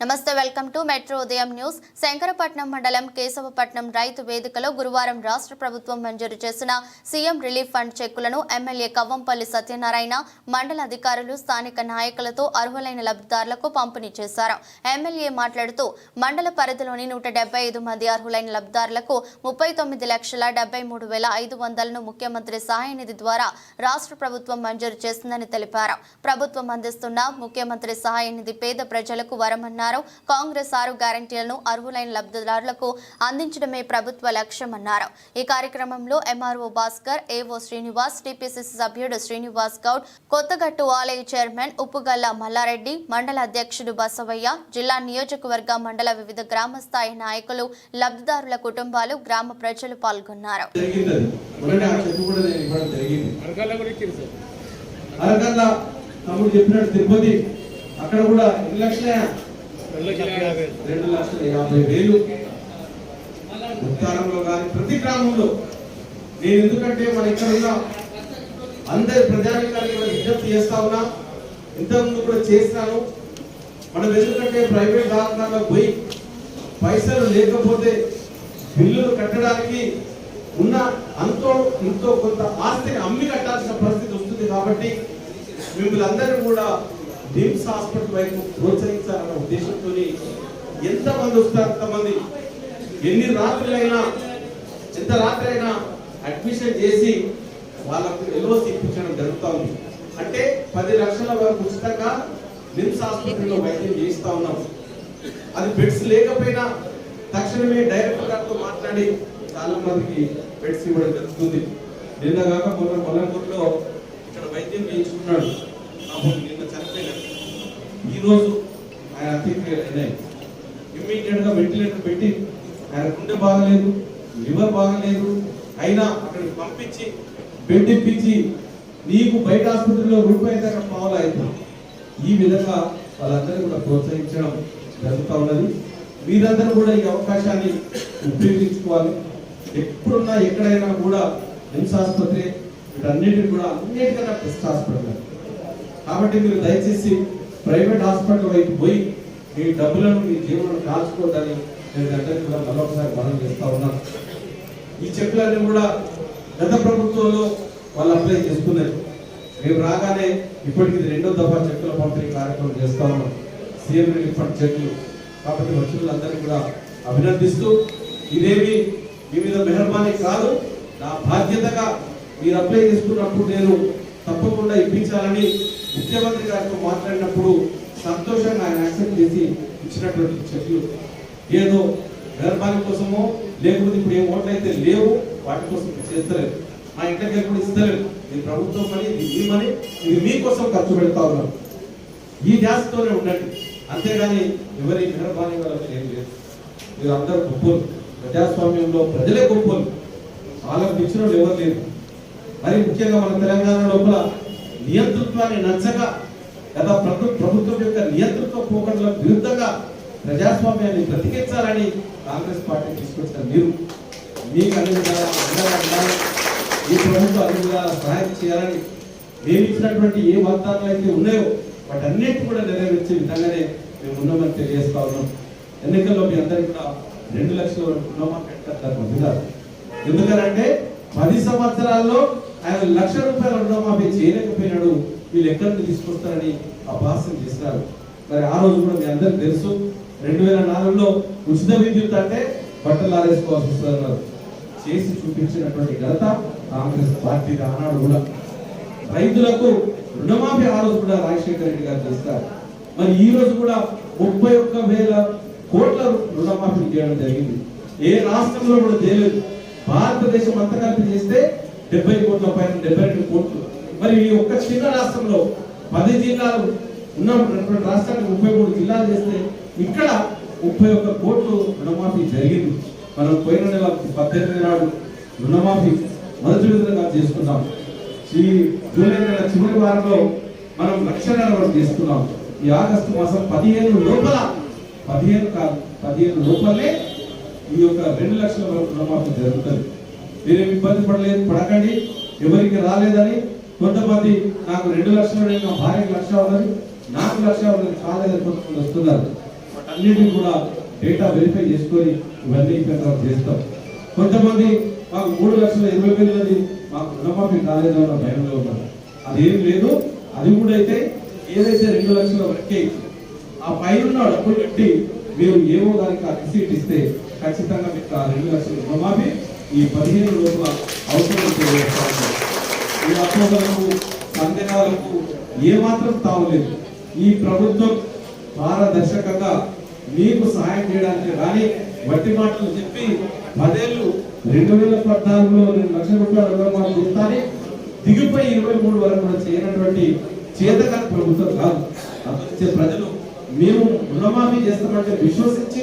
నమస్తే welcome to metro ఉదయం news. Shankarapatnam మండలం కేశవపట్నం రైతు వేదికలో గురువారం రాష్ట్ర ప్రభుత్వం మంజూరు చేసిన సీఎం రిలీఫ్ ఫండ్ చెక్కులను ఎమ్మెల్యే కవ్వంపల్లి సత్యనారాయణ మండల అధికారులు స్థానిక నాయకులతో అర్హులైన లబ్ధిదారులకు పంపిణీ చేశారు. ఎమ్మెల్యే మాట్లాడుతూ మండల పరిధిలోని 175 మంది అర్హులైన లబ్ధిదారులకు 39,73,500ను ముఖ్యమంత్రి సహాయ నిధి ద్వారా రాష్ట్ర ప్రభుత్వం మంజూరు చేసిందని తెలిపారు. ప్రభుత్వం అందిస్తున్న ముఖ్యమంత్రి సహాయ నిధి పేద ప్రజలకు వరమన్నారు. కాంగ్రెస్ 6 గ్యారంటీలను అర్హులైన లబ్ధిదారులకు అందించడమే ప్రభుత్వ లక్ష్యమన్నారు. ఈ కార్యక్రమంలో ఎంఆర్ఓ భాస్కర్, ఏవో శ్రీనివాస్, టీపీసీసీ సభ్యుడు శ్రీనివాస్ గౌడ్, కొత్తగట్టు ఆలయ చైర్మన్ ఉప్పుగల్ల మల్లారెడ్డి, మండల అధ్యక్షుడు బసవయ్య, జిల్లా నియోజకవర్గ మండల వివిధ గ్రామ స్థాయి నాయకులు, లబ్ధిదారుల కుటుంబాలు, గ్రామ ప్రజలు పాల్గొన్నారు. అక్కడ కూడా 2,50,000 ఉత్తానంలో కానీ ప్రతి గ్రామంలో నేను ఎందుకంటే మన ఇక్కడ ఉన్న అందరి ప్రజానికానికి విజ్ఞప్తి చేస్తా ఉన్నా, ఇంతకుముందు కూడా చేసినాను. మనం ఎందుకంటే ప్రైవేట్ దవాఖానాలకు పోయి పైసలు లేకపోతే బిల్లులు కట్టడానికి ఉన్న ఎంతో కొంత ఆస్తిని అమ్మి కట్టాల్సిన పరిస్థితి వస్తుంది. కాబట్టి మిమ్మల్ని అందరూ కూడా నిమ్స్ హాస్పిటల్ వైపు ప్రోత్సహించాలన్న ఉద్దేశంతో ఎంతమంది వస్తారు అంతమంది, ఎంత రాత్రి అయినా అడ్మిషన్ చేసి వాళ్ళకు ఎల్ఓసి ఇప్పించడం జరుగుతుంది. అంటే 10 లక్షల వరకు ఉచితంగా నిమ్స్ హాస్పిటల్లో వైద్యం చేయిస్తా ఉన్నాం. అది బెడ్స్ లేకపోయినా తక్షణమే డైరెక్టర్ గారితో మాట్లాడి చాలా మందికి బెడ్స్ ఇవ్వడం జరుగుతుంది. నిన్న కాక మొన్నలో ఇక్కడ వైద్యం చేయించుకున్నాడు, నిన్న చనిపోయినాడు. ఈరోజు ఆయన అతిక్రియలు అయినాయి. ఇమ్మీడియట్ గా వెంటిలేటర్ పెట్టి ఆయన గుండె బాగలేదు, లివర్ బాగలేదు, అయినా అక్కడికి పంపించి బెడ్ ఇప్పించి నీకు బయట ఆసుపత్రిలో రూపాయి దాకా పావులు అవుతుంది. ఈ విధంగా వాళ్ళందరినీ కూడా ప్రోత్సహించడం జరుగుతూ ఉన్నది. మీరందరూ కూడా ఈ అవకాశాన్ని ఉపయోగించుకోవాలి. ఎప్పుడున్నా ఎక్కడైనా కూడా నిమ్స్ ఆసుపత్రి వీటన్నిటిని కూడా అన్నిటికన్నా బెస్ట్ హాస్పిటల్. కాబట్టి మీరు దయచేసి ప్రైవేట్ హాస్పిటల్ వైపు పోయి మీ డబ్బులను మీ జీవనం కాల్చుకోవద్దని నేను అందరికీ కూడా మరొకసారి మనం చేస్తా ఉన్నాను. ఈ చెక్కులన్నీ కూడా గత ప్రభుత్వంలో వాళ్ళు అప్లై చేసుకున్నారు. మేము రాగానే ఇప్పటికి 2వ దఫా చెక్కుల పంపిణీ కార్యక్రమం చేస్తా ఉన్నాం, సీఎం రిలీఫ్ ఫండ్ చెక్కులు. కాబట్టి వచ్చినందరినీ కూడా అభినందిస్తూ, ఇదేమి మీ మీద మెహర్బానీ కాదు, నా బాధ్యతగా మీరు అప్లై చేసుకున్నప్పుడు నేను తప్పకుండా ఇప్పించాలని ముఖ్యమంత్రి గారితో మాట్లాడినప్పుడు సంతోషంగా ఆయన యాక్సెప్ట్ చేసి ఇచ్చినటువంటి చెట్లు ఏదో మెహర్బానీ కోసమో లేకపోతే ఇప్పుడు ఏ ఓట్లు అయితే లేవు వాటి కోసం చేస్తలేదు, మా ఇంటికి కూడా ఇస్తలేదు. ఇది ప్రభుత్వం పని, ఇది మీ మనీ, ఇది మీకోసం ఖర్చు పెడతా ఉన్నాం. ఈ ధ్యాసతోనే ఉండండి, అంతేగాని ఎవరి మెహర్బానీ వల్ల ఏం లేదు. మీరు అందరూ గొప్పలు, ప్రజాస్వామ్యంలో ప్రజలే గొప్పలు, వాళ్ళకు మించిన వాళ్ళు ఎవరు లేరు. మరి ముఖ్యంగా మన తెలంగాణ లోపల నియంతృత్వాన్ని నచ్చక గత ప్రభుత్వం యొక్క నియంతృత్వ పోకడలకు విరుద్ధంగా ప్రజాస్వామ్యాన్ని బ్రతికించాలని కాంగ్రెస్ పార్టీ తీసుకొచ్చిన మీరు మీకు అన్ని విధాలా ఉండాలి, ఈ ప్రభుత్వం అన్ని విధాలా సహాయం చేయాలని మేము ఇచ్చినటువంటి ఏ వాగ్దానాలు అయితే ఉన్నాయో వాటన్నిటి కూడా నెరవేర్చే విధంగానే మేము ఉన్నామని తెలియజేస్తా ఉన్నాం. ఎన్నికల్లో మీ అందరికీ కూడా 2 లక్షల వరకు రుణమాఫీ పెట్టారు. ఎందుకనంటే 10 సంవత్సరాల్లో ఆయన ₹1,00,000 రుణమాఫీ చేయలేకపోయినాడు. వీళ్ళు ఎక్కడి నుంచి తీసుకొస్తారని అపహాస్యం చేస్తారు. మరి ఆ రోజు కూడా మీ అందరికి తెలుసు, 2004లో ఉచిత విద్యుత్ అంటే బట్టలు ఆరేసుకోవాల్సి వస్తున్నారు. చేసి చూపించినటువంటి ఘనత కాంగ్రెస్ పార్టీ. ఆనాడు కూడా రైతులకు రుణమాఫీ ఆ రోజు కూడా రాజశేఖర రెడ్డి గారు చేస్తారు. మరి ఈ రోజు కూడా 31,000 కోట్ల రుణమాఫీ చేయడం జరిగింది. ఏ రాష్ట్రంలో కూడా చేయలేదు. భారతదేశం అంతా కలిపి చేస్తే 70 కోట్ల పైన 72 కోట్లు. మరి ఈ ఒక్క చిన్న రాష్ట్రంలో 10 జిల్లాలు ఉన్నటువంటి రాష్ట్రానికి 33 జిల్లాలు చేస్తే ఇక్కడ 31 కోట్లు రుణమాఫీ జరిగింది. మనం పోయిన నెల 18 నాడు రుణమాఫీ మొదటి విధంగా చేసుకున్నాం. ఈ జూలై నెల చివరి వారంలో మనం 1,00,000 వరకు చేసుకున్నాం. ఈ ఆగస్టు మాసం 15 లోపలే ఈ యొక్క 2 లక్షల వరకు రుణమాఫీ జరుగుతుంది. మీరేం ఇబ్బంది పడకండి. ఎవరికి రాలేదని కొంతమంది నాకు 2 లక్షలు, నా భార్యకి 1,00,000 ఉన్నది, నాకు 1,00,000 ఉన్నది, కాలేదని కొంతమంది వస్తున్నారు. అన్నిటిని కూడా డేటా వెరిఫై చేసుకొని ఇవన్నీ చేస్తాం. కొంతమంది మాకు 3,20,000 మాకు రుణమాఫీ కాలేదన్న భయంలో ఉన్నారు. అదేం లేదు, అది కూడా అయితే ఏదైతే 2 లక్షల వరకే ఆ పైన డబ్బులు పెట్టి మీరు ఏవో దానికి ఆ రిసీట్ ఇస్తే ఖచ్చితంగా మీకు ఆ 2 లక్షల రుణమాఫీ ఈ 15 రోజుల అవసరం తెలియజేస్తారు. ఈ అపోహలకు సందేహాలకు ఏమాత్రం తావులేదు. ఈ ప్రభుత్వం పారదర్శకంగా మీకు సహాయం చేయడానికి కానీ వట్టి మాటలు చెప్పి 10 ఏళ్ళు 2014లో 2 లక్షల రూపాయల రుణమాఫీ చేస్తానే దిగిపోయి 23 వరకు కూడా చేయనటువంటి చేతకాని ప్రభుత్వం కాదు. అందుకే ప్రజలు మేము రుణమాఫీ చేస్తామంటే విశ్వసించి